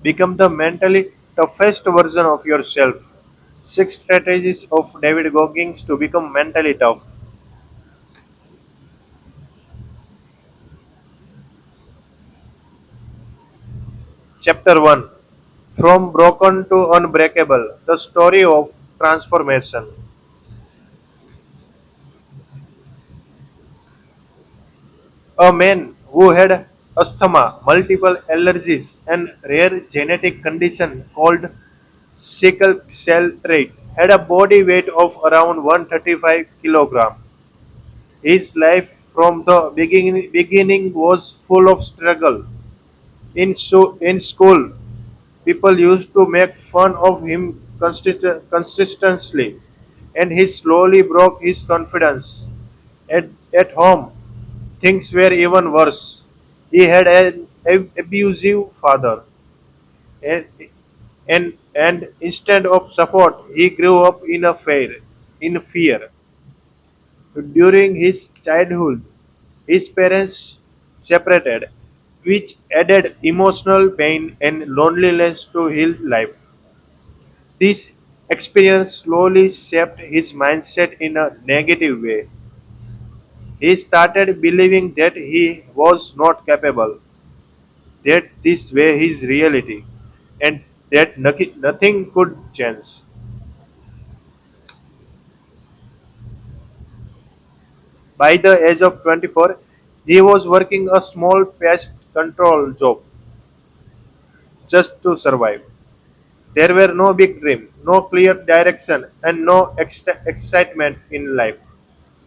Become the mentally toughest version of yourself. 6 strategies of David Goggins to become mentally tough. Chapter 1, From Broken to Unbreakable, the story of transformation. A man who had asthma, multiple allergies, and rare genetic condition called sickle cell trait had a body weight of around 135 kg. His life from the beginning was full of struggle. In school, people used to make fun of him consistently, and he slowly broke his confidence. At home, things were even worse. He had an abusive father, and, and instead of support, he grew up in fear. During his childhood, his parents separated, which added emotional pain and loneliness to his life. This experience slowly shaped his mindset in a negative way. He started believing that he was not capable, that this way his reality, and that nothing could change. By the age of 24, he was working a small pest control job just to survive. There were no big dream, no clear direction, and no excitement in life.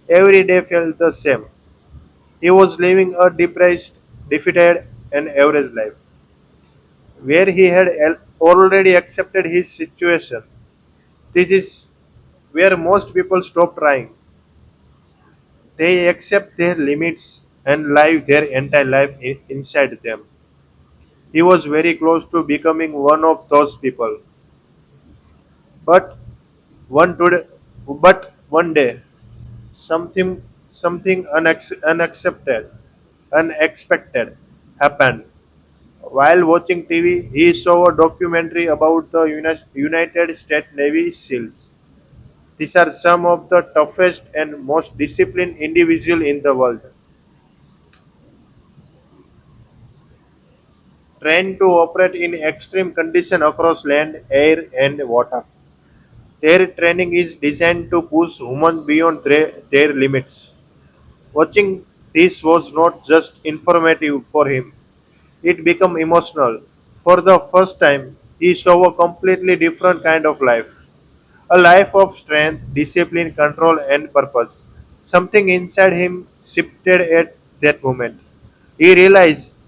Every day felt the same. He was living a depressed, defeated, and average life, where he had already accepted his situation. This is where most people stop trying. They accept their limits and live their entire life inside them. He was very close to becoming one of those people. But one today, but one day, something unexpected happened. While watching TV, he saw a documentary about the United States Navy SEALs. These are some of the toughest and most disciplined individuals in the world, trained to operate in extreme conditions across land, air, and water. Their training is designed to push humans beyond their limits. Watching this was not just informative for him, it became emotional. For the first time, he saw a completely different kind of life. A life of strength, discipline, control, and purpose. Something inside him shifted at that moment. He realized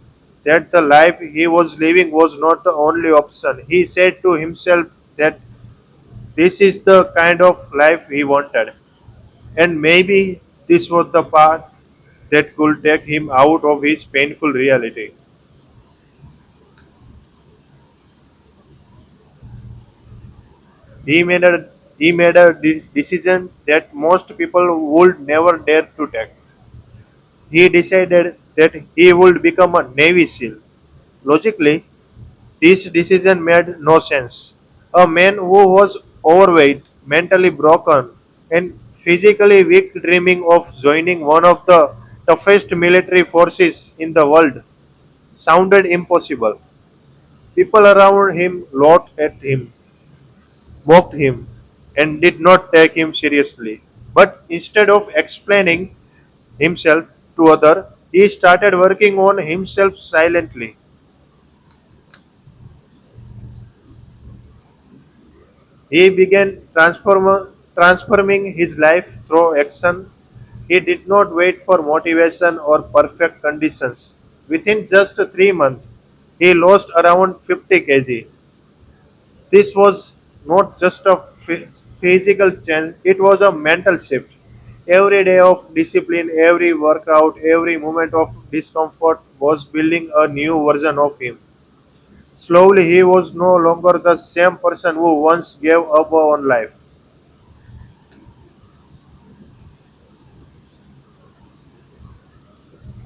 that the life he was living was not the only option. He said to himself that this is the kind of life he wanted, and maybe this was the path that could take him out of his painful reality. He made a decision that most people would never dare to take. He decided that he would become a Navy SEAL. Logically, this decision made no sense. A man who was overweight, mentally broken, and physically weak dreaming of joining one of the toughest military forces in the world sounded impossible. People around him laughed at him, mocked him, and did not take him seriously. But instead of explaining himself to others, he started working on himself silently. He began transforming his life through action. He did not wait for motivation or perfect conditions. Within just 3 months, he lost around 50 kg. This was not just a physical change, it was a mental shift. Every day of discipline, every workout, every moment of discomfort was building a new version of him. Slowly, he was no longer the same person who once gave up on life.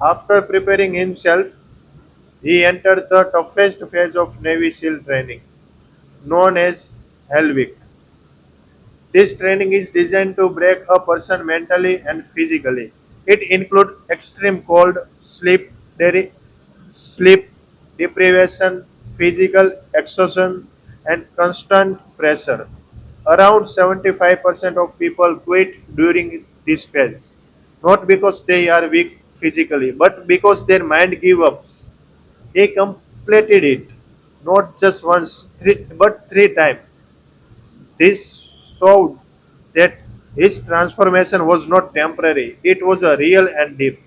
After preparing himself, He entered the toughest phase of Navy SEAL training, known as Hellweek. This training is designed to break a person mentally and physically. It includes extreme cold, sleep deprivation, physical exhaustion, and constant pressure. Around 75% of people quit during this phase, not because they are weak physically, but because their mind gives up. He completed it not just once, but three times. This showed that his transformation was not temporary, it was a real and deep.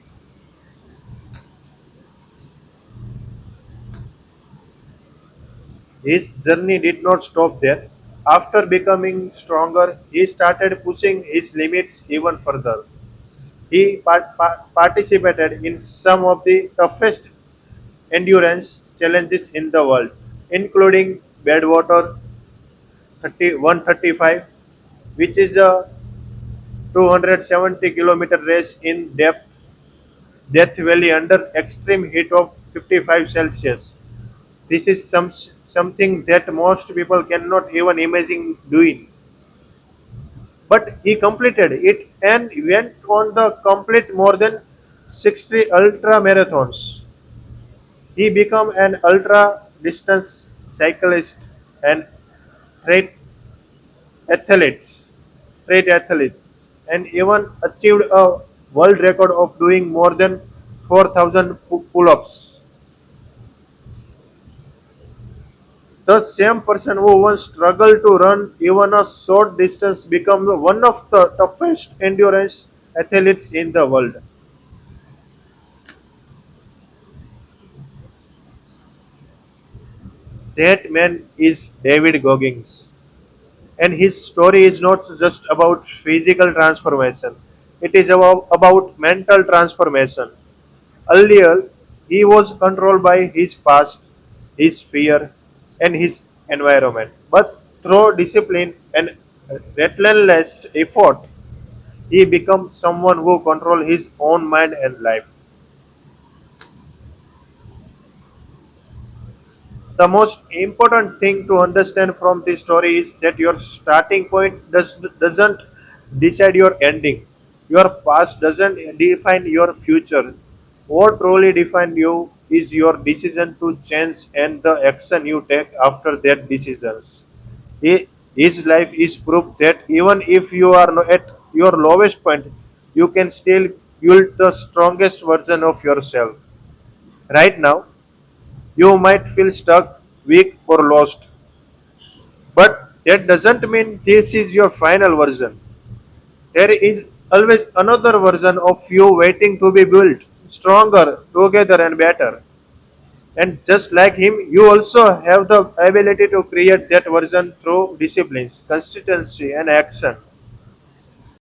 His journey did not stop there. After becoming stronger, he started pushing his limits even further. He participated in some of the toughest endurance challenges in the world, including Badwater 135, which is a 270-kilometer race in Death Valley under extreme heat of 55 Celsius. This is something that most people cannot even imagine doing. But he completed it and went on the complete more than 60 ultra marathons. He became an ultra distance cyclist and track athletes, track athletes, and even achieved a world record of doing more than 4,000 pull-ups. The same person who once struggled to run even a short distance becomes one of the toughest endurance athletes in the world. That man is David Goggins. And his story is not just about physical transformation, it is about mental transformation. Earlier, he was controlled by his past, his fear, and his environment. But through discipline and relentless effort, he becomes someone who controls his own mind and life. The most important thing to understand from this story is that your starting point doesn't decide your ending. Your past doesn't define your future. What truly defines you is your decision to change and the action you take after that decisions. His life is proof that even if you are at your lowest point, you can still build the strongest version of yourself. Right now, you might feel stuck, weak, or lost, but that doesn't mean this is your final version. There is always another version of you waiting to be built, stronger, together, and better. And just like him, you also have the ability to create that version through disciplines, consistency, and action.